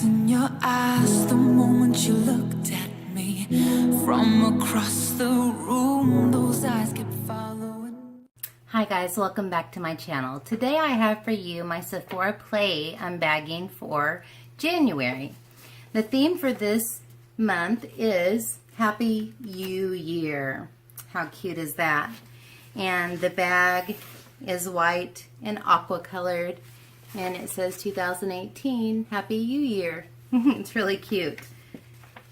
in your eyes the moment you looked at me. From across the room, those eyes kept following. Hi guys, welcome back to my channel. Today I have for you my Sephora Play unbagging for January. The theme for this month is Happy New Year. How cute is that? And the bag is white and aqua colored, and it says 2018 Happy New Year. It's really cute.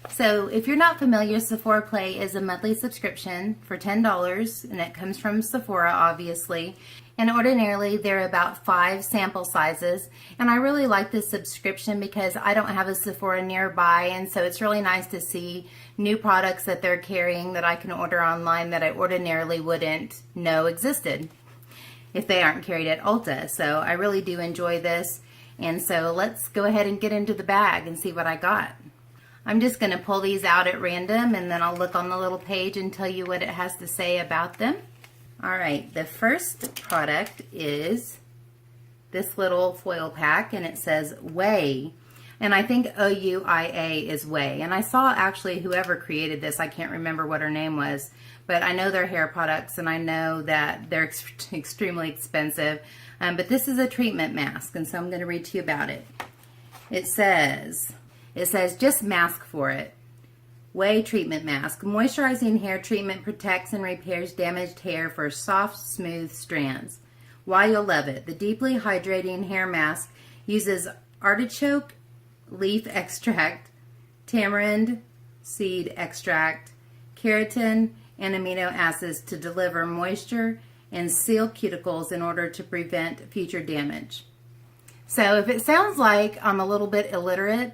So if you're not familiar, Sephora Play is a monthly subscription for $10, and it comes from Sephora, obviously. And ordinarily, there are about 5 sample sizes. And I really like this subscription because I don't have a Sephora nearby, and so it's really nice to see new products that they're carrying that I can order online that I ordinarily wouldn't know existed if they aren't carried at Ulta. So I really do enjoy this. And so let's go ahead and get into the bag and see what I got. I'm just going to pull these out at random, and then I'll look on the little page and tell you what it has to say about them. Alright, the first product is this little foil pack, and it says Ouai. And I think O-U-I-A is Ouai. And I saw actually whoever created this, I can't remember what her name was, but I know they're hair products, and I know that they're extremely expensive. But this is a treatment mask, and so I'm going to read to you about it. It says just mask for it. Ouai treatment mask. Moisturizing hair treatment protects and repairs damaged hair for soft, smooth strands. Why you'll love it. The deeply hydrating hair mask uses artichoke leaf extract, tamarind seed extract, keratin, and amino acids to deliver moisture and seal cuticles in order to prevent future damage. So if it sounds like I'm a little bit illiterate,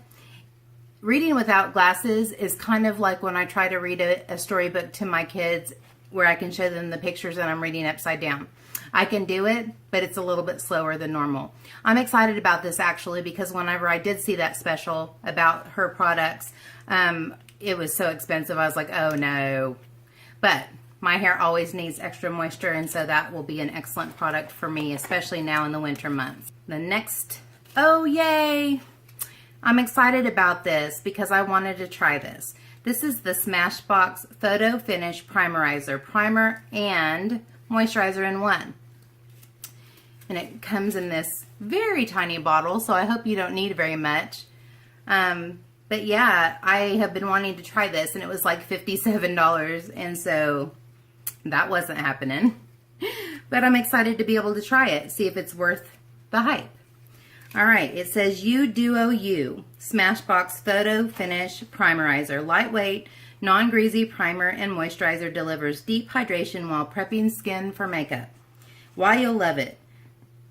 reading without glasses is kind of like when I try to read a storybook to my kids where I can show them the pictures and I'm reading upside down. I can do it, but it's a little bit slower than normal. I'm excited about this actually because whenever I did see that special about her products, it was so expensive. I was like, oh no. But my hair always needs extra moisture, and so that will be an excellent product for me, especially now in the winter months. The next, oh yay! I'm excited about this because I wanted to try this. This is the Smashbox Photo Finish Primerizer. Primer and moisturizer in one. And it comes in this very tiny bottle, so I hope you don't need very much. But yeah, I have been wanting to try this, and it was like $57, and so that wasn't happening. But I'm excited to be able to try it, see if it's worth the hype. Alright, it says You Duo You Smashbox Photo Finish Primerizer. Lightweight, non-greasy primer and moisturizer delivers deep hydration while prepping skin for makeup. Why you'll love it.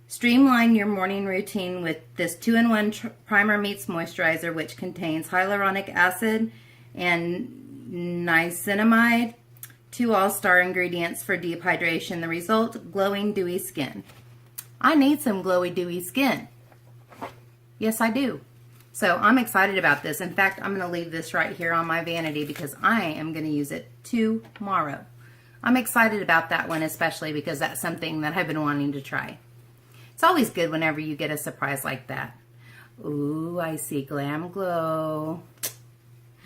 Streamline your morning routine with this 2-in-1 primer meets moisturizer, which contains hyaluronic acid and niacinamide, 2 all-star ingredients for deep hydration. The result, glowing, dewy skin. I need some glowy, dewy skin. Yes, I do. So I'm excited about this. In fact, I'm going to leave this right here on my vanity because I am going to use it tomorrow. I'm excited about that one, especially because that's something that I've been wanting to try. It's always good whenever you get a surprise like that. Ooh, I see Glamglow.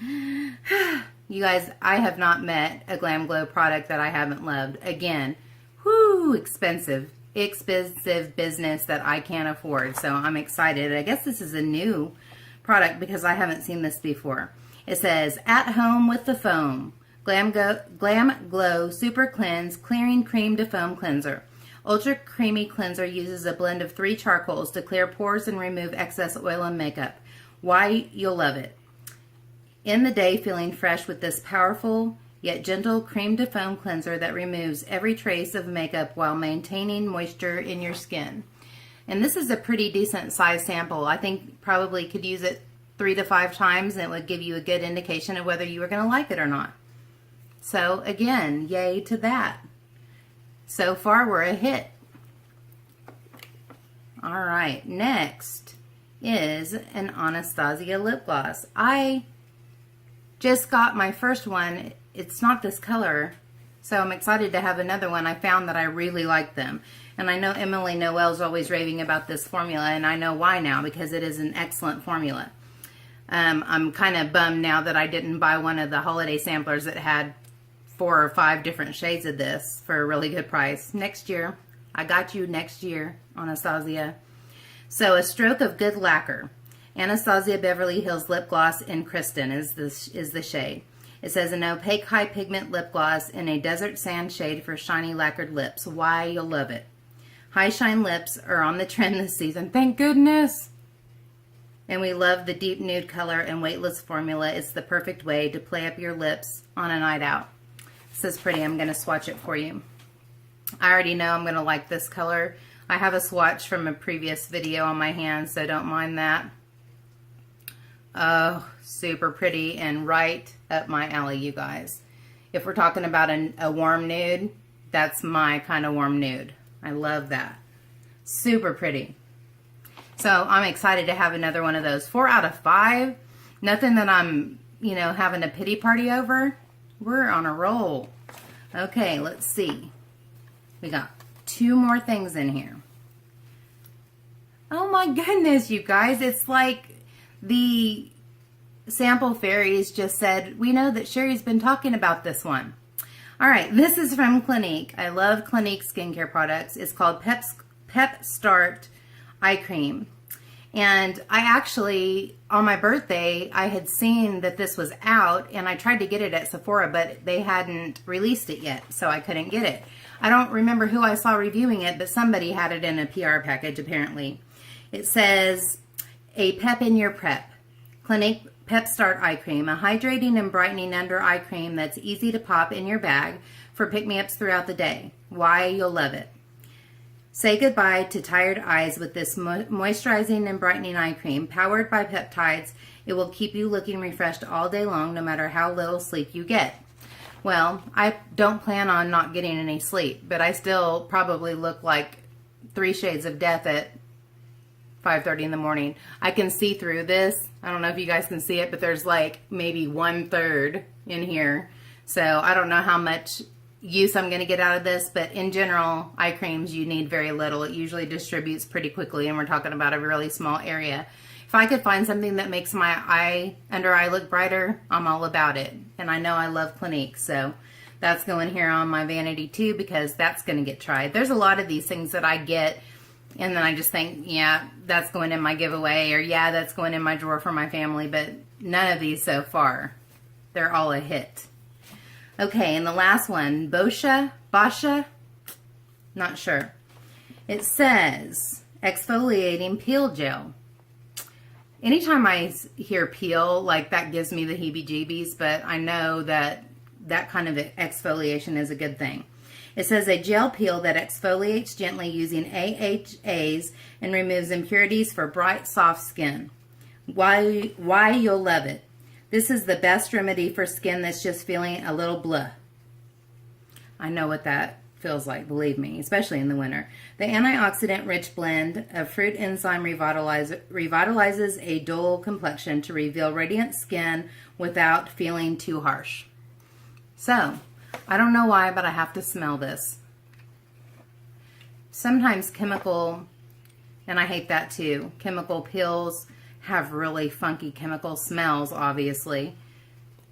You guys, I have not met a Glamglow product that I haven't loved. Again, whoo, expensive business that I can't afford. So I'm excited. I guess this is a new product because I haven't seen this before. It says, At Home with the Foam. Glamglow Super Cleanse Clearing Cream to Foam Cleanser. Ultra Creamy Cleanser uses a blend of 3 charcoals to clear pores and remove excess oil and makeup. Why you'll love it. In the day, feeling fresh with this powerful yet gentle cream to foam cleanser that removes every trace of makeup while maintaining moisture in your skin. And this is a pretty decent size sample. I think probably could use it 3 to 5 times, and it would give you a good indication of whether you were going to like it or not. So again, yay to that. So far we're a hit. Alright, next is an Anastacia lip gloss. I just got my first one. It's not this color, so I'm excited to have another one. I found that I really like them. And I know Emily Noel's always raving about this formula, and I know why now, because it is an excellent formula. I'm kind of bummed now that I didn't buy one of the holiday samplers that had 4 or 5 different shades of this for a really good price. Next year. I got you next year, Anastacia. So, A Stroke of Good Lacquer. Anastacia Beverly Hills Lip Gloss in Kristen is the shade. It says an opaque high pigment lip gloss in a desert sand shade for shiny lacquered lips. Why, you'll love it. High shine lips are on the trend this season. Thank goodness. And we love the deep nude color and weightless formula. It's the perfect way to play up your lips on a night out. This is pretty. I'm going to swatch it for you. I already know I'm going to like this color. I have a swatch from a previous video on my hand, so don't mind that. Oh, super pretty and right up my alley, you guys. If we're talking about a warm nude, that's my kind of warm nude. I love that. Super pretty. So I'm excited to have another one of those. 4 out of 5. Nothing that I'm, having a pity party over. We're on a roll. Okay, let's see. We got 2 more things in here. Oh my goodness, you guys. It's like the sample fairies just said, we know that Sherri's been talking about this one. All right, this is from Clinique. I love Clinique skincare products. It's called Pep Start Eye Cream. And I actually, on my birthday, I had seen that this was out, and I tried to get it at Sephora, but they hadn't released it yet, so I couldn't get it. I don't remember who I saw reviewing it, but somebody had it in a PR package, apparently. It says, a pep in your prep. Clinique Pep Start Eye Cream, a hydrating and brightening under eye cream that's easy to pop in your bag for pick-me-ups throughout the day. Why, you'll love it. Say goodbye to tired eyes with this moisturizing and brightening eye cream. Powered by peptides, it will keep you looking refreshed all day long, no matter how little sleep you get. Well, I don't plan on not getting any sleep, but I still probably look like 3 shades of death at 5:30 in the morning. I can see through this. I don't know if you guys can see it, but there's like maybe 1/3 in here. So I don't know how much use I'm going to get out of this, but in general, eye creams, you need very little. It usually distributes pretty quickly, and we're talking about a really small area. If I could find something that makes my under eye look brighter, I'm all about it. And I know I love Clinique, so that's going here on my vanity too, because that's going to get tried. There's a lot of these things that I get, and then I just think, yeah, that's going in my giveaway, or yeah, that's going in my drawer for my family, but none of these so far. They're all a hit. Okay, and the last one, Boze, not sure. It says exfoliating peel gel. Anytime I hear peel, like that gives me the heebie-jeebies, but I know that that kind of exfoliation is a good thing. It says a gel peel that exfoliates gently using AHAs and removes impurities for bright, soft skin. Why you'll love it. This is the best remedy for skin that's just feeling a little blah. I know what that feels like, believe me, especially in the winter. The antioxidant-rich blend of fruit enzyme revitalizes a dull complexion to reveal radiant skin without feeling too harsh. So, I don't know why, but I have to smell this. Sometimes chemical, and I hate that too, chemical peels have really funky chemical smells, obviously.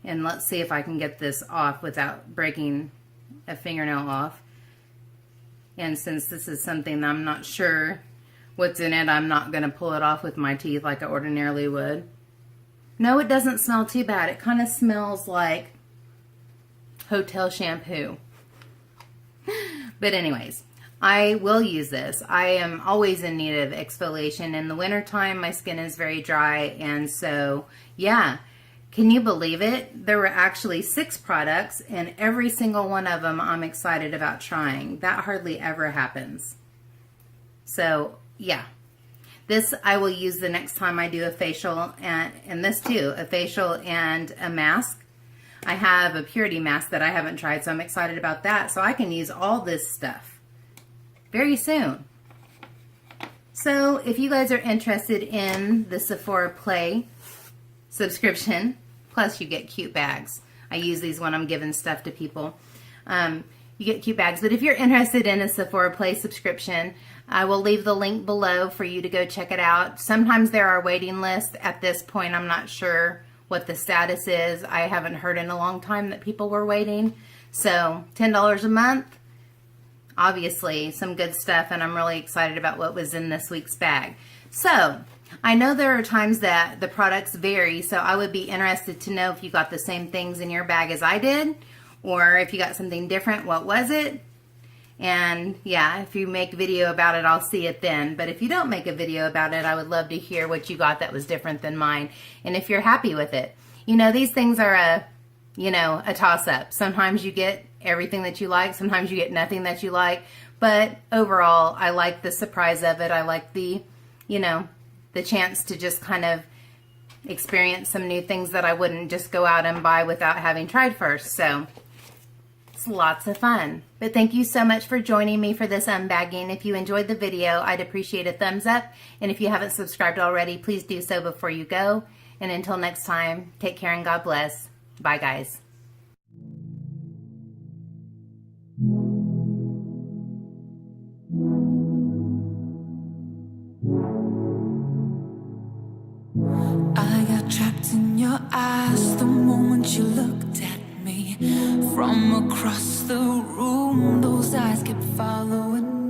And let's see if I can get this off without breaking a fingernail off. And since this is something I'm not sure what's in it, I'm not going to pull it off with my teeth like I ordinarily would. No, it doesn't smell too bad. It kind of smells like hotel shampoo. But anyways, I will use this. I am always in need of exfoliation. In the wintertime, my skin is very dry, and so, yeah. Can you believe it? There were actually 6 products, and every single one of them I'm excited about trying. That hardly ever happens. So, yeah. This I will use the next time I do a facial, and this too, a facial and a mask. I have a purity mask that I haven't tried, so I'm excited about that. So I can use all this stuff very soon. So if you guys are interested in the Sephora Play subscription, plus you get cute bags. I use these when I'm giving stuff to people. You get cute bags. But if you're interested in a Sephora Play subscription, I will leave the link below for you to go check it out. Sometimes there are waiting lists. At this point, I'm not sure what the status is. I haven't heard in a long time that people were waiting. So $10 a month, obviously some good stuff, and I'm really excited about what was in this week's bag. So I know there are times that the products vary, so I would be interested to know if you got the same things in your bag as I did, or if you got something different, what was it? And yeah, if you make a video about it, I'll see it then. But if you don't make a video about it, I would love to hear what you got that was different than mine, and if you're happy with it. You know, these things are a toss-up. Sometimes you get everything that you like, sometimes you get nothing that you like, but overall, I like the surprise of it. I like the chance to just kind of experience some new things that I wouldn't just go out and buy without having tried first. So it's lots of fun. But thank you so much for joining me for this unbagging. If you enjoyed the video, I'd appreciate a thumbs up. And if you haven't subscribed already, please do so before you go. And until next time, take care and God bless. Bye, guys. I got trapped in your eyes the moment you looked at me. From across the room, those eyes kept following me.